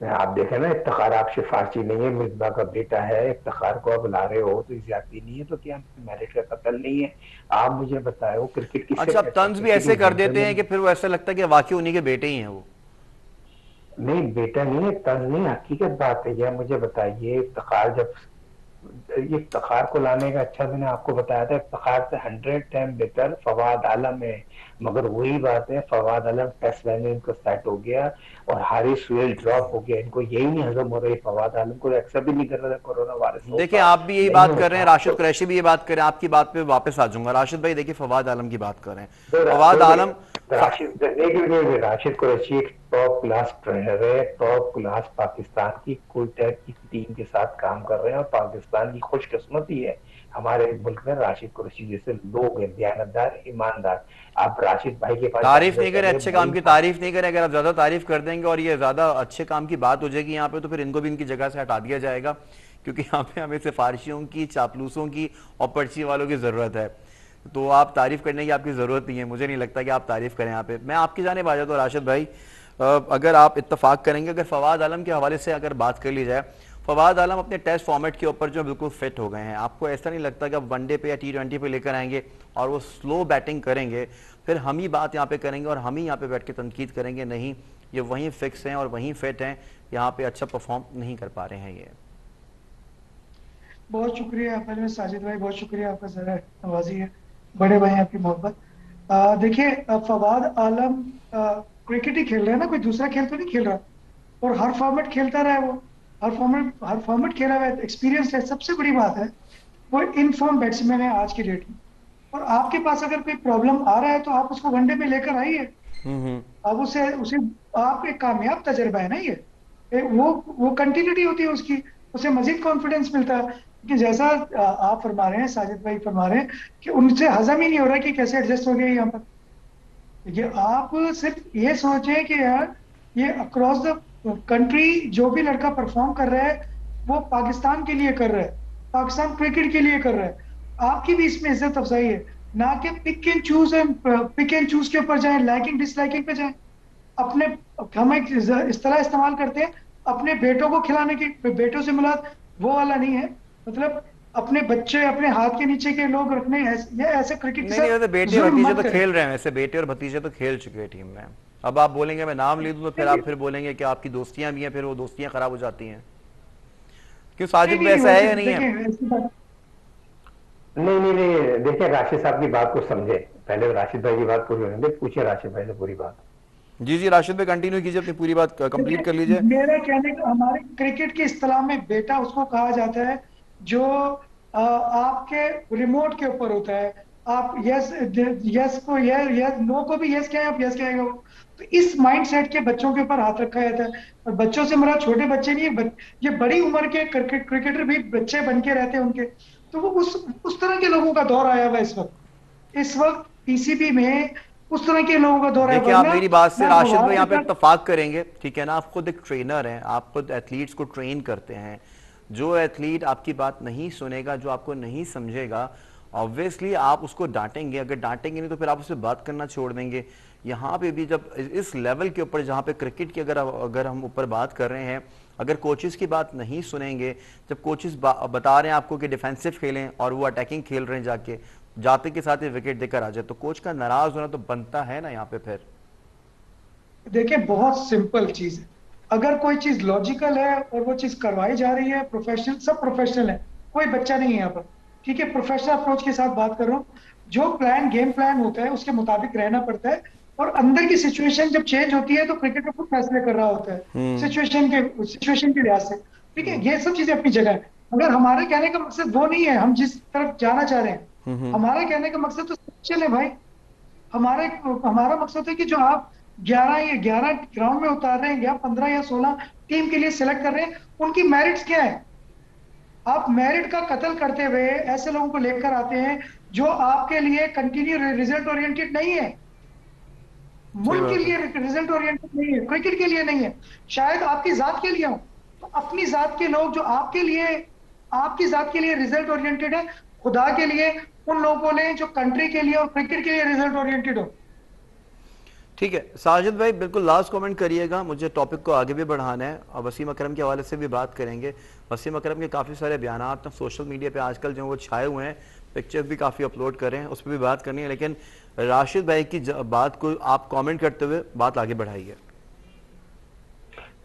आप देखें ना, इफ्तिखार आप सिफारशी नहीं है, मिसबा का बेटा है, इफ्तिखार को आप ला रहे हो तो ज्यादती नहीं है, तो क्या मेरिट का कत्ल नहीं है? आप मुझे बताओ क्रिकेट किससे अच्छा, आप कहते हैं? तंज भी ऐसे कर देते हैं कि फिर वो ऐसा लगता है कि वाकई उन्हीं के बेटे ही हैं वो। नहीं, बेटा नहीं है, तंज नहीं, हकीकत बात है। यह मुझे बताइए, इफ्तिखार जब ये इफ्तिखार को लाने का, अच्छा मैंने आपको बताया था, इफ्तिखार से 100 टाइम बेहतर फवाद आलम है। मगर वही बात है, फवाद आलम टेस्ट मैच में इनको सेट हो गया और हारिस सुहेल ड्रॉप हो गया, इनको यही नहीं हजम हो रही। फवाद आलम को एक्सेप्ट भी नहीं कर रहा था, कोरोना वायरस देखिए, होता आप भी यही नहीं बात कर रहे हैं, होता राशिद तो कुरैशी भी ये बात कर रहे हैं, आपकी बात पे वापस आ जाऊंगा। राशिद भाई देखिए, फवाद आलम की बात कर रहे हैं, फवाद आलम राशिद कुरैशी एक टॉप क्लास ट्रेनर है, टॉप क्लास पाकिस्तान की कोई टाइप की टीम के साथ काम कर रहे हैं, और पाकिस्तान की खुशकिस्मती है हमारे मुल्क में राशिद कुरैशी जैसे लोग हैं, दयानतदार, ईमानदार। आप राशिद भाई के पास तारीफ जाने नहीं से करें, पहले अच्छे काम भाई की तारीफ नहीं करें। अगर आप ज्यादा तारीफ कर देंगे और ये ज्यादा अच्छे काम की बात हो जाएगी यहाँ पे, तो फिर इनको भी इनकी जगह से हटा दिया जाएगा, क्योंकि यहाँ पे हमें सिफारिशियों की, चापलूसों की और पर्ची वालों की जरूरत है। तो आप तारीफ करने की आपकी जरूरत नहीं है, मुझे नहीं लगता कि आप तारीफ करें यहाँ पे। मैं आपकी जानिब आ जाता हूँ राशिद भाई, अगर आप इत्तेफाक करेंगे, अगर फवाद आलम के हवाले से अगर बात कर ली जाए, फवाद आलम अपने टेस्ट फॉर्मेट के ऊपर जो बिल्कुल फिट हो गए हैं, आपको ऐसा नहीं लगता कि अब वनडे पे या T20 पे लेकर आएंगे और वो स्लो बैटिंग करेंगे, फिर हम ही बात यहाँ पे करेंगे और हम ही यहाँ पे बैठ के तनकीद करेंगे, नहीं ये वहीं फिक्स हैं और वहीं फिट हैं, यहाँ पे अच्छा परफॉर्म नहीं कर पा रहे हैं ये? बहुत शुक्रिया पहले साजिद भाई, बहुत शुक्रिया, आपका जरा नवाजी है, बड़े भाई हैं, आपकी मोहब्बत। देखिए, फवाद आलम क्रिकेट ही खेल रहे हैं ना, कोई दूसरा खेल तो नहीं खेल रहा, और हर फॉर्मेट खेलता रहा है वो, हर फॉर्मेट खेला हुआ है, एक्सपीरियंस है। सबसे बड़ी बात है, वो इनफॉर्म बैट्समैन है आज की डेट में, और आपके पास अगर कोई प्रॉब्लम आ रहा है तो आप उसको वनडे में लेकर आइए। हम्म। अब उसे उसे आप एक कामयाब तजर्बा है ना ये, वो कंटिन्यूटी होती है उसकी, उसे मजीद कॉन्फिडेंस मिलता है कि जैसा आप फरमा रहे हैं, साजिद भाई फरमा रहे हैं कि उनसे हजम ही नहीं हो रहा कि कैसे एडजस्ट हो गया यहाँ पर। देखिए, आप सिर्फ ये सोचें कि यार, ये अक्रॉस द कंट्री जो भी लड़का परफॉर्म कर रहा है, वो पाकिस्तान के लिए कर रहा है, पाकिस्तान क्रिकेट के लिए कर रहा है। आपकी भी इसमें इज्जत अफजाई है, ना कि पिक एंड चूज के ऊपर जाए, लाइकिंग डिसलाइकिंग पे जाए। अपने हम एक इस तरह इस्तेमाल करते हैं अपने बेटों को खिलाने की, बेटों से मुराद वो वाला नहीं है, मतलब अपने बच्चे अपने हाथ के नीचे के लोग रखने, ये ऐसे क्रिकेट के नहीं नहीं, वैसे साथ बेटे जुल्म भतीजे मत तो करें। खेल रहे हैं, वैसे बेटे और भतीजे तो खेल चुके हैं टीम में। अब आप बोलेंगे मैं नाम ले दूं तो फिर आप फिर बोलेंगे कि आपकी दोस्तियां भी हैं, फिर वो दोस्तियां खराब हो जाती हैं। क्यों नहीं साजिद में नहीं नहीं, ऐसा है वैसे या नहीं है? देखिए ऐसी बात नहीं नहीं नहीं, देखिए राशिद साहब की बात को समझे, पहले राशिद भाई की बात पूरी होने दे, पूछिए राशिद भाई से पूरी बात। जी जी, राशिद भाई कंटिन्यू कीजिए, अपनी पूरी बात कंप्लीट कर देखिए, लीजिए। मेरा कहने का, हमारे क्रिकेट के इस्तेलाह में बेटा उसको कहा जाता है जो आपके रिमोट के ऊपर होता है, आप यस यस को यस नो को भी यस कहें, आप यस कहेंगे वो। तो इस माइंडसेट के बच्चों के ऊपर हाथ रखा जाता है। और बच्चों से मेरा छोटे बच्चे नहीं है, ये बड़ी उम्र के क्रिकेटर भी बच्चे बन के रहते हैं उनके। तो वो उस तरह के लोगों का दौर आया हुआ है इस वक्त पीसीबी में उस तरह के लोगों का दौर है। देखिए, आप वरना मेरी बात से मैं राशिद भाई फवाद यहाँ के पे साथ इत्तेफाक करेंगे, ठीक है ना। आप खुद एक ट्रेनर हैं, आप खुद एथलीट्स को ट्रेन करते हैं। जो एथलीट आपकी बात नहीं सुनेगा, जो आपको नहीं समझेगा, ऑब्वियसली आप उसको डांटेंगे। अगर डांटेंगे नहीं तो फिर आप उससे बात करना छोड़ देंगे। यहाँ पे भी जब इस लेवल के ऊपर, जहाँ पे क्रिकेट की अगर हम ऊपर बात कर रहे हैं, अगर कोचेस की बात नहीं सुनेंगे, जब कोचेस बता रहे हैं आपको कि डिफेंसिव खेलें और वो अटैकिंग खेल रहे हैं, जाते के साथ ही विकेट देकर आ जाए, तो कोच का नाराज होना तो बनता है ना यहाँ पे फिर। देखिए, बहुत सिंपल चीज है। अगर कोई चीज लॉजिकल है और वो चीज करवाई जा रही है, प्रोफेशनल, सब प्रोफेशनल है, कोई बच्चा नहीं है यहाँ पर, ठीक है। प्रोफेशनल अप्रोच के साथ बात कर रहा हूँ। जो गेम प्लान होता है उसके मुताबिक रहना पड़ता है। और अंदर की सिचुएशन जब चेंज होती है तो क्रिकेटर खुद फैसले कर रहा होता है सिचुएशन के लिहाज से, ठीक है। ये सब चीजें अपनी जगह है। मगर हमारे कहने का मकसद वो नहीं है, हम जिस तरफ जाना चाह रहे हैं, हमारा कहने का मकसद तो सिचुएशन है भाई। हमारे हमारा मकसद है कि जो आप 11 ग्राउंड में उतार रहे हैं या 15 या 16 टीम के लिए सिलेक्ट कर रहे हैं, उनकी मेरिट्स क्या है। आप मेरिट का कत्ल करते हुए ऐसे लोगों को लेकर आते हैं जो आपके लिए कंटिन्यू रिजल्ट ओरिएंटेड नहीं है, सही मुल्क के बात है। लिए रिजल्ट ओरिएंटेड नहीं है, क्रिकेट के लिए नहीं है, शायद आपकी जात के लिए हो। तो अपनी जात के लोग जो आपकी जात के लिए रिजल्ट ओरिएंटेड है, खुदा के लिए उन लोगों को लें जो कंट्री के लिए और क्रिकेट के लिए रिजल्ट ओरिएंटेड हो। ठीक है साजिद भाई, बिल्कुल लास्ट कमेंट करिएगा, मुझे टॉपिक को आगे भी बढ़ाना है और वसीम अकरम के हवाले से भी बात करेंगे। वसीम अकरम के काफ़ी सारे बयानात सोशल मीडिया पे आजकल जो वो छाए हुए हैं, पिक्चर्स भी काफ़ी अपलोड कर रहे हैं, उस पर भी बात करनी है। लेकिन राशिद भाई की बात को आप कमेंट करते हुए बात आगे बढ़ाइए।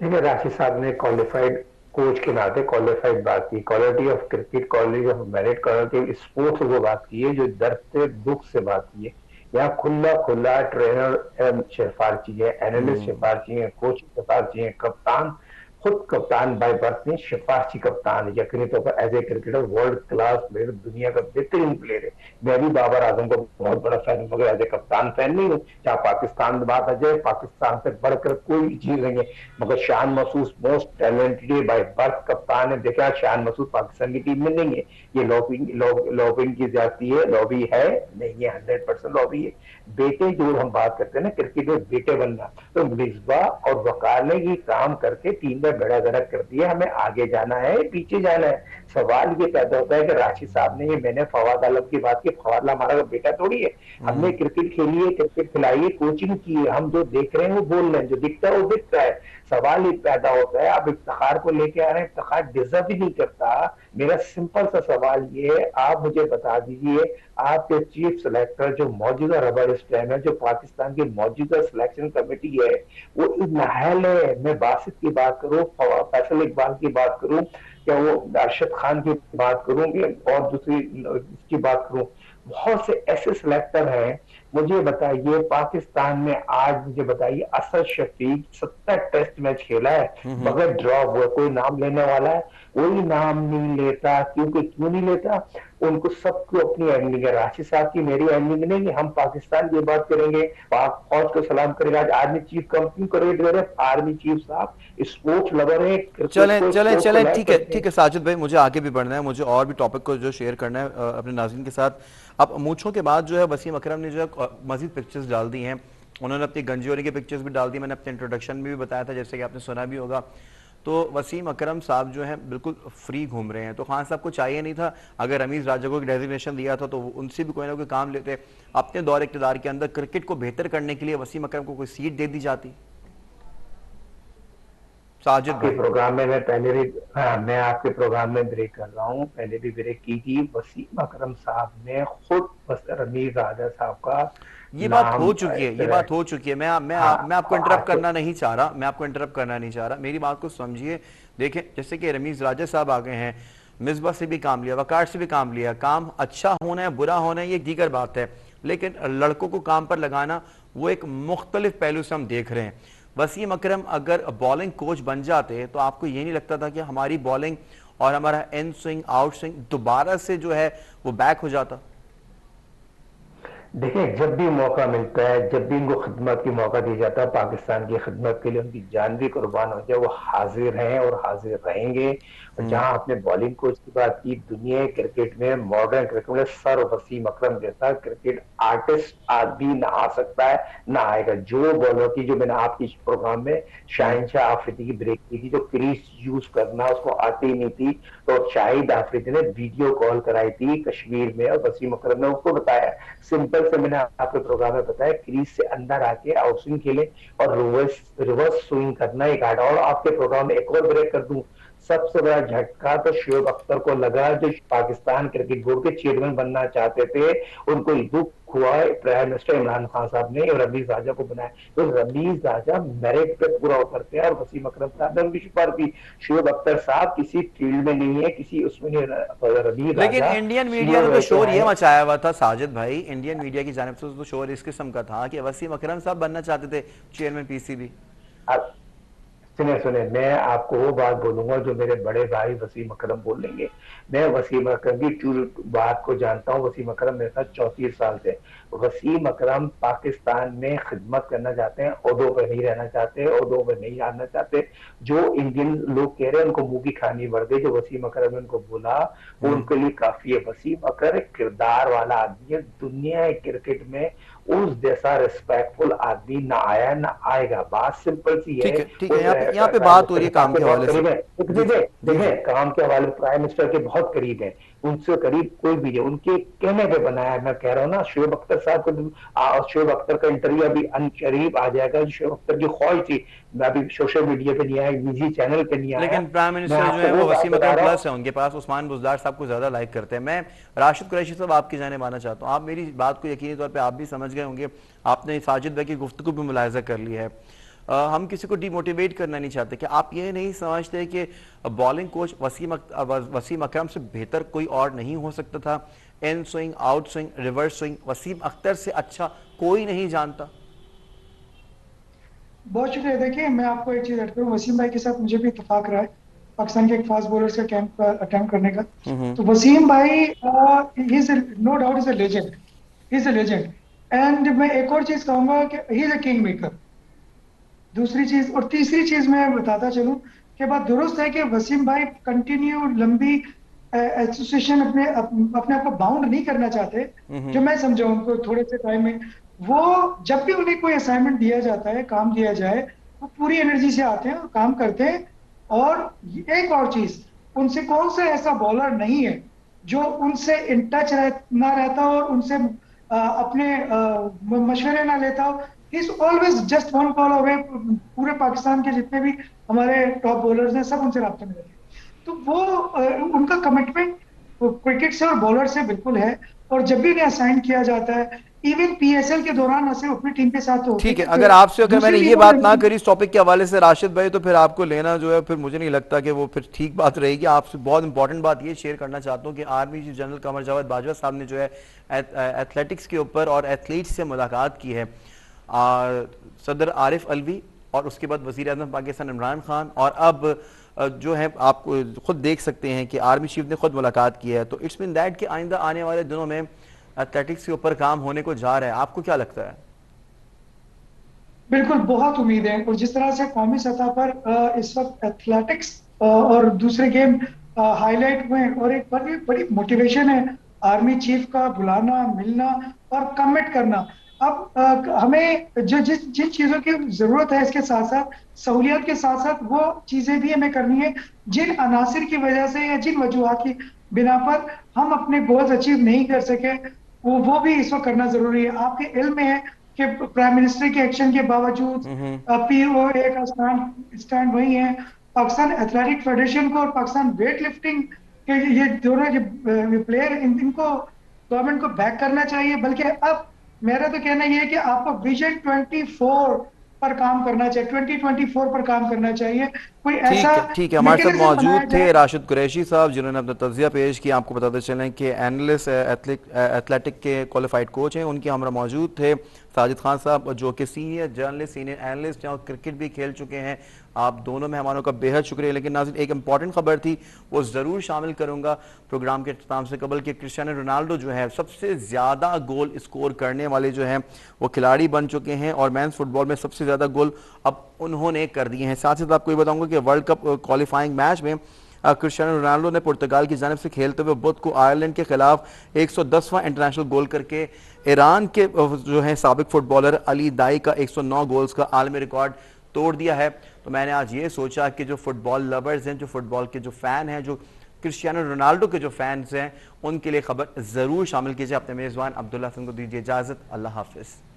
देखिए, राशि साहब ने क्वालिफाइड कोच के नाते क्वालिफाइड बात की, quality of cricket, quality of merit, quality of sports वो बात की है, जो दर्द से दुख से बात की है। यहाँ खुला खुला ट्रेनर सिफारशी है, एनालिस्ट सिफारशी है, कोच सिफारशी है, कप्तान खुद कप्तान बाय बर्थ नहीं, सिफारशी कप्तान है। यकीनी तौर पर as a cricketer world class player, दुनिया का बेहतरीन प्लेयर है। मैं भी बाबर आजम का बहुत बड़ा फैन हूँ, मगर एज ए कप्तान फैन नहीं हूँ। चाहे पाकिस्तान में बात आ जाए, पाकिस्तान से बढ़कर कोई भी चीज नहीं है। मगर Shan Masood most talented by birth कप्तान है। देखा, शान मसूद पाकिस्तान की टीम में नहीं है। ये लॉबिंग की जाती है, लॉबी है नहीं है, 100% लॉबी है। बेटे जो हम बात करते हैं ना क्रिकेट में, बेटे बनना, तो मिसबा और वकार ने ये काम करके टीम में बेड़ा गर्क कर दिया। हमें आगे जाना है, पीछे जाना है। सवाल ये पैदा होता है कि राशिद साहब ने, ये मैंने फवाद आलम की बात की, फवाद हमारा बेटा थोड़ी है। हमने क्रिकेट खेली है, क्रिकेट खिलाई है, कोचिंग की है। हम जो देख रहे हैं वो बोल रहे हैं, जो दिखता है वो दिखता है। सवाल ये पैदा होता है, आप इफ्तिखार को लेके आ रहे हैं, इफ्तिखार डिजर्व ही नहीं करता। मेरा सिंपल सा सवाल ये है, आप मुझे बता दीजिए, आपके चीफ सिलेक्टर जो मौजूदा रबर स्टैम है, जो पाकिस्तान की मौजूदा सिलेक्शन कमेटी है, वो नाहल है। मैं बासित की बात करूं, फैसल इकबाल की बात करूं, क्या वो अरशद खान की बात करूं, और दूसरी इसकी बात करूं, बहुत से ऐसे सिलेक्टर हैं। मुझे बताइए, पाकिस्तान में आज मुझे बताइए, असद शफीक 70 टेस्ट मैच खेला है, मगर ड्रॉ हुआ। कोई नाम लेने वाला है? कोई नाम नहीं लेता। क्यों नहीं लेता? उनको सबको अपनी एंडिंग है। राशिद साहब की मेरी एंडिंग नहीं है। हम पाकिस्तान की बात करेंगे, पाक फौज को सलाम करेगा। आज आर्मी चीफ कंपनी को रेट दे रहे, आर्मी चीफ साहब स्पोर्ट्स लवर है। चलें चलें चलें, ठीक है साजिद भाई, मुझे आगे भी बढ़ना है, मुझे और भी टॉपिक को जो शेयर करना है अपने नाज़रीन के साथ। अब मूंछों के बाद जो है वसीम अकरम ने जो है मजीद पिक्चर्स डाल दी हैं। उन्होंने अपनी गंजी के पिक्चर्स भी डाल दी, मैंने अपने इंट्रोडक्शन में भी बताया था, जैसे कि आपने सुना भी होगा। तो वसीम अकरम साहब जो है बिल्कुल फ्री घूम रहे हैं। तो खान साहब को चाहिए नहीं था, अगर रमीज राजा को डेजिग्नेशन दिया था तो उनसे भी कोई ना कोई काम लेते। अपने दौर इक़्तिदार के अंदर क्रिकेट को बेहतर करने के लिए वसीम अकरम को कोई सीट दे दी जाती। साजिद भाई, प्रोग्राम में मैं पहले भी, हाँ, मैं आपके प्रोग्राम में ब्रेक कर रहा हूँ, पहले भी ब्रेक की थी। वसीम अकरम साहब ने खुद रमीज राजा साहब का ये बात नाम हो चुकी है, ये बात हो चुकी है। मैं आपको इंटरप्ट करना नहीं चाह रहा, मैं आपको इंटरप्ट करना नहीं चाह रहा, मेरी बात को समझिए। देखें, जैसे कि रमीज राजा साहब आ गए हैं, मिसबा से भी काम लिया, वकार से भी काम लिया। काम अच्छा होना है, बुरा होना है, ये एक दीगर बात है, लेकिन लड़कों को काम पर लगाना वो एक मुख्तलिफ पहलू से हम देख रहे हैं। वसीम अकरम अगर बॉलिंग कोच बन जाते तो आपको ये नहीं लगता था कि हमारी बॉलिंग और हमारा इन स्विंग आउट स्विंग दोबारा से जो है वो बैक हो जाता? देखिए, जब भी मौका मिलता है, जब भी इनको खिदमत की मौका दिया जाता है, पाकिस्तान की खिदमत के लिए उनकी जान भी कुर्बान हो जाए, वो हाजिर हैं और हाजिर रहेंगे। और जहां आपने बॉलिंग कोच की बात की, दुनिया क्रिकेट में, मॉडर्न क्रिकेट में सर वसीम अकरम जैसा क्रिकेट आर्टिस्ट आदमी ना आ सकता है, ना आएगा। जो बॉलर की, जो मैंने आपकी प्रोग्राम में शाहिनशाह आफरीदी की ब्रेक की थी, जो क्रीज यूज करना उसको आती नहीं थी, तो शाहिद आफरीदी ने वीडियो कॉल कराई थी कश्मीर में, और वसीम अकरम ने उसको बताया, सिंपल से मैंने आपके प्रोग्राम में बताया, क्रीज से अंदर आके आउट स्विंग खेले और रिवर्स रिवर्स स्विंग करना एक आर्ट। और आपके प्रोग्राम में एक और ब्रेक कर दूं, सबसे बड़ा झटका तो शोएब अख्तर को लगा, जो पाकिस्तान क्रिकेट बोर्ड के चेयरमैन बनना चाहते थे। उनको दुख हुआ प्राइम मिनिस्टर इमरान खान साहब ने और रमीज राजा को बनाया, तो रमीज राजा मेरिट पे पूरा उतरते हैं, और वसीम अकरम साहब ने उनकी सिफारिश की। शोएब अख्तर साहब किसी फील्ड में नहीं है, किसी उसमें नहीं, रमीज लेकिन राजा इंडियन मीडिया सीनियर ने तो वैसे शोर ये हैं। मचाया हुआ था साजिद भाई, इंडियन मीडिया की जानिब से तो शोर इस किस्म का था कि वसीम अकरम साहब बनना चाहते थे चेयरमैन पीसीबी। अब सुने सुने, मैं आपको वो बात बोलूंगा जो मेरे बड़े भाई वसीम अकरम बोलेंगे। मैं वसीम अकरम की ट्रू बात को जानता हूँ। वसीम अकरम मेरे साथ 34 साल से। वसीम अकरम पाकिस्तान में खिदमत करना चाहते हैं, ओहदों पर नहीं रहना चाहते, ओहदों पर नहीं आना चाहते। जो इंडियन लोग कह रहे हैं उनको मुंह की खानी बढ़ गई, जो वसीम अकरम ने उनको बोला वो उनके लिए काफी है। वसीम अकरम एक किरदार वाला आदमी है, दुनिया क्रिकेट में उस जैसा रिस्पेक्टफुल आदमी ना आया ना आएगा। बात सिंपल सी है। ठीक वो है, यहाँ पे प्राइम बात हो मिनिस्टर रही के है काम काफी के बहुत हवाले से। करीब है। जी देखें जी जी। देखें, काम के हवाले प्राइम मिनिस्टर के बहुत करीब है। उनसे करीब कोई भी नहीं, उनके कहने पे बनाया है। मैं कह रहा हूँ ना, शोएब अख्तर साहब को, शोएब अख्तर का इंटरव्यू अभी करीब आ जाएगा। शोएब अख्तर की ख्वाहिश थी, मैं अभी सोशल मीडिया पे नहीं आया, निजी चैनल पे नहीं आया। लेकिन प्राइम मैं मिनिस्टर जो आपको है वो वो बात वसीम बता अकरम रहा हूँ। प्लस है उनके पास, उस्मान बुजदार साहब को ज्यादा लाइक करते हैं। मैं राशिद कुरैशी साहब आपकी जाने मानना चाहता हूँ, आप मेरी बात को यकीनी तौर पे आप भी समझ गए होंगे, आपने साजिद भाई की गुफ्तगू भी मुलाहिजा कर ली है। हम किसी को डिमोटिवेट करना नहीं चाहते कि आप ये नहीं समझते कि बॉलिंग कोच वसीम अकरम से बेहतर कोई और नहीं हो सकता था। In swing, out swing, reverse swing Wasim Akhtar से अच्छा कोई नहीं जानता। बहुत शुक्रिया। देखिए, मैं आपको एक चीज ऐड करूँ, वसीम भाई के साथ मुझे भी इत्तेफाक रहा है पाकिस्तान के एक फास्ट बॉलर से कैंप अटेम्प्ट करने का। तो वसीम भाई he is no doubt is a legend, he is a legend. And मैं एक और चीज कहूंगा कि he is a king maker. दूसरी चीज और तीसरी चीज मैं बताता चलूं कि बात दुरुस्त है कि वसीम भाई कंटिन्यू लंबी एसोसिएशन अपने आप को बाउंड नहीं करना चाहते। जो मैं समझा उनको थोड़े से टाइम में, वो जब भी उन्हें कोई असाइनमेंट दिया जाता है, काम दिया जाए, वो पूरी एनर्जी से आते हैं और काम करते हैं। और एक और चीज, उनसे कौन सा ऐसा बॉलर नहीं है जो उनसे इन टच ना रहता हो और उनसे अपने मशवरे ना लेता हो। Is always just one call away. पूरे पाकिस्तान के जितने भी हमारे टॉप बॉलर्स हैं सब उनसे राब्ते में रहते हैं। तो वो उनका कमिटमेंट क्रिकेट से और बॉलर से बिल्कुल है। और जब भी उन्हें असाइन किया जाता है, इवन पीएसएल के दौरान न सिर्फ अपनी टीम के साथ तो होते ठीक है, हैं, अगर आपसे अगर दूसरी मैंने ये टीमों बात ना में करी इस टॉपिक के हवाले से राशिद भाई, तो फिर आपको लेना जो है फिर मुझे नहीं लगता कि वो फिर ठीक बात रहेगी। आपसे बहुत इंपॉर्टेंट बात ये शेयर करना चाहता हूँ कि army chief general Qamar Javed Bajwa साहब ने जो है एथलेटिक्स के ऊपर और एथलीट्स से मुलाकात की है। सदर आरिफ अलवी और उसके बाद वजीर आजम पाकिस्तान इमरान खान, और अब जो है आप खुद देख सकते हैं कि आर्मी चीफ ने खुद मुलाकात की है। तो इट्स मीन दैट कि आइंदा आने वाले दिनों में एथलेटिक्स के ऊपर काम होने को जा रहा है। आपको क्या लगता है? बिल्कुल बहुत उम्मीद है। और जिस तरह से कौमी सतह पर इस वक्त एथलेटिक्स और दूसरे गेम हाईलाइट हुए हैं, और एक बड़ी बड़ी मोटिवेशन है आर्मी चीफ का बुलाना, मिलना और कमिट करना। अब हमें जो जिन चीजों की जरूरत है, इसके साथ साथ सहूलियत के साथ साथ वो चीजें भी हमें करनी है जिन अनासिर की वजह से या जिन वजूहत की बिना पर हम अपने गोल्स अचीव नहीं कर सके, वो भी इस वक्त करना जरूरी है। आपके इल्म में है कि प्राइम मिनिस्टर के एक्शन के बावजूद पीओए का स्टैंड वही है। पाकिस्तान एथलेटिक फेडरेशन को और पाकिस्तान वेट लिफ्टिंग के ये दोनों जो प्लेयर इनको गवर्नमेंट को बैक करना चाहिए। बल्कि अब मेरा तो कहना यह है कि आपको विजन 24 पर काम करना चाहिए, 2024 पर काम करना चाहिए। कोई ऐसा ठीक है, हमारे साथ मैकेनिज्म मौजूद बनाया थे जाए। राशिद कुरैशी साहब जिन्होंने अपना तज्जिया पेश किया। आपको बताते चलें कि एनालिस्ट एथलेटिक के क्वालिफाइड कोच हैं, उनके हमरा मौजूद थे। साजिद खान साहब जो कि सीनियर जर्नलिस्ट, सीनियर एनालिस्ट हैं और क्रिकेट भी खेल चुके हैं, आप दोनों मेहमानों का बेहद शुक्रिया। लेकिन नाज़रीन एक इंपॉर्टेंट खबर थी, वो ज़रूर शामिल करूंगा प्रोग्राम के इख्तिताम से कबल, कि क्रिस्टियानो रोनाल्डो जो है सबसे ज़्यादा गोल स्कोर करने वाले जो हैं वो खिलाड़ी बन चुके हैं और मेंस फुटबॉल में सबसे ज़्यादा गोल अब उन्होंने कर दिए हैं। साथ ही साथ आपको ये बताऊंगा कि वर्ल्ड कप क्वालिफाइंग मैच में क्रिस्टियानो रोनाल्डो ने पुर्तगाल की जानिब से खेलते हुए बुध को आयरलैंड के खिलाफ 110वां इंटरनेशनल गोल करके ईरान के जो है साबिक फुटबॉलर अली दाई का 109 गोल्स का आलमी रिकॉर्ड तोड़ दिया है। तो मैंने आज ये सोचा कि जो फुटबॉल लवर्स हैं, जो फुटबॉल के जो फ़ैन हैं, जो क्रिस्टियानो रोनाल्डो के जो फैंस हैं, उनके लिए खबर ज़रूर शामिल कीजिए। अपने मेज़बान अब्दुल्ला हसन को दीजिए इजाज़त। अल्लाह हाफिज़।